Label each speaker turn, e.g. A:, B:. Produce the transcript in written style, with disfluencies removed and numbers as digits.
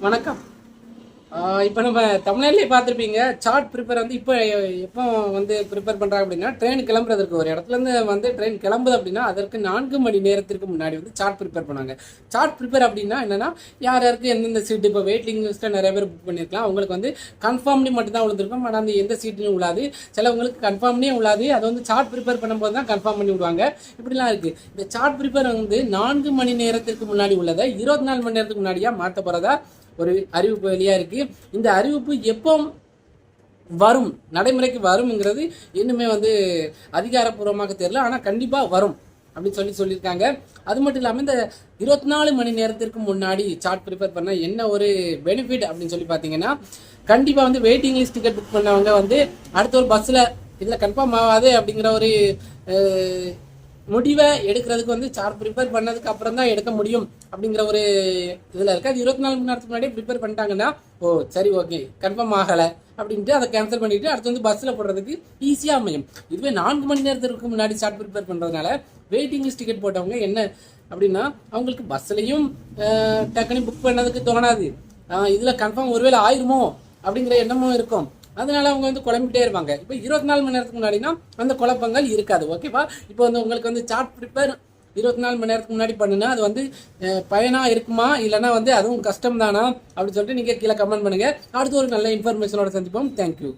A: வணக்கம். இப்போ நம்ம தமிழ்நாட்டிலே பார்த்துருப்பீங்க. சார்ட் ப்ரிப்பேர் வந்து இப்போ எப்போ வந்து ப்ரிப்பேர் பண்ணுறாங்க அப்படின்னா, ட்ரெயின் கிளம்புறதுக்கு ஒரு இடத்துலேருந்து வந்து ட்ரெயின் கிளம்புது அப்படின்னா அதற்கு 4 மணி நேரத்திற்கு முன்னாடி வந்து சார்ட் ப்ரிப்பேர் பண்ணுவாங்க. சார்ட் ப்ரிப்பேர் அப்படின்னா என்னென்னா, யார் யாருக்கு எந்தெந்த சீட்டு இப்போ வெயிட்டிங் லிஸ்ட்டில் நிறைய பேர் புக் பண்ணியிருக்கலாம். அவங்களுக்கு வந்து கன்ஃபார்ம்லி மட்டும்தான் விழுந்திருக்கும். ஆனால் அந்த எந்த சீட்லையும் விழாது. சிலவங்களுக்கு கன்ஃபார்ம்லேயும் விழாது. அது வந்து சார்ட் ப்ரிப்பேர் பண்ணும்போது தான் கன்ஃபார்ம் பண்ணி விடுவாங்க. இப்படிலாம் இருக்குது. இந்த சார்ட் ப்ரிப்பேர் வந்து 4 மணி நேரத்திற்கு முன்னாடி உள்ளதை 24 மணி நேரத்துக்கு முன்னாடியாக மாற்ற போகிறதா ஒரு அறிவிப்பு வெளியாக இருக்குது. இந்த அறிவிப்பு எப்போ வரும், நடைமுறைக்கு வரும்ங்கிறது இன்னுமே வந்து அதிகாரப்பூர்வமாக தெரியல. ஆனால் கண்டிப்பாக வரும் அப்படின்னு சொல்லியிருக்காங்க. அது மட்டும் இல்லாமல் இந்த 24 மணி நேரத்திற்கு முன்னாடி சார்ட் ப்ரிப்பேர் பண்ணால் என்ன ஒரு பெனிஃபிட் அப்படின்னு சொல்லி பார்த்தீங்கன்னா, கண்டிப்பாக வந்து வெயிட்டிங் லிஸ்ட் டிக்கெட் புக் பண்ணவங்க வந்து அடுத்த ஒரு பஸ்ஸில் இதில் கன்ஃபார்ம் ஆகாது அப்படிங்கிற ஒரு முடிவை எடுக்கிறதுக்கு வந்து சார்ட் ப்ரிப்பேர் பண்ணதுக்கு அப்புறம் தான் எடுக்க முடியும் அப்படிங்கிற ஒரு இதில் இருக்குது. அது 24 மணி நேரத்துக்கு முன்னாடியே ப்ரிப்பேர் பண்ணிட்டாங்கன்னா, ஓ சரி ஓகே கன்ஃபார்ம் ஆகலை அப்படின்ட்டு அதை கேன்சல் பண்ணிவிட்டு அடுத்து வந்து பஸ்ஸில் போடுறதுக்கு ஈஸியாக அமையும். இதுவே 4 மணி நேரத்திற்கு முன்னாடி சார்ட் ப்ரிப்பேர் பண்ணுறதுனால வெயிட்டிங் லிஸ்ட் டிக்கெட் போட்டவங்க என்ன அப்படின்னா, அவங்களுக்கு பஸ்ஸிலையும் டக்குனு புக் பண்ணதுக்கு தோணாது. இதில் கன்ஃபார்ம் ஒருவேளை ஆயிருமோ அப்படிங்கிற எண்ணமும் இருக்கும். அதனால அவங்க வந்து குழம்பிட்டே இருப்பாங்க. இப்போ 24 மணி நேரத்துக்கு முன்னாடினா அந்த குழப்பங்கள் இருக்காது. ஓகேவா? இப்போ வந்து உங்களுக்கு வந்து சார்ட் ப்ரிப்பேர் 24 மணி நேரத்துக்கு முன்னாடி பண்ணுனா அது வந்து பயனாக இருக்குமா, இல்லைனா வந்து அதுவும் கஷ்டம் தானா அப்படின்னு சொல்லிட்டு நீங்கள் கீழே கமெண்ட் பண்ணுங்கள். அடுத்து ஒரு நல்ல இன்ஃபர்மேஷனோட சந்திப்போம். தேங்க்யூ.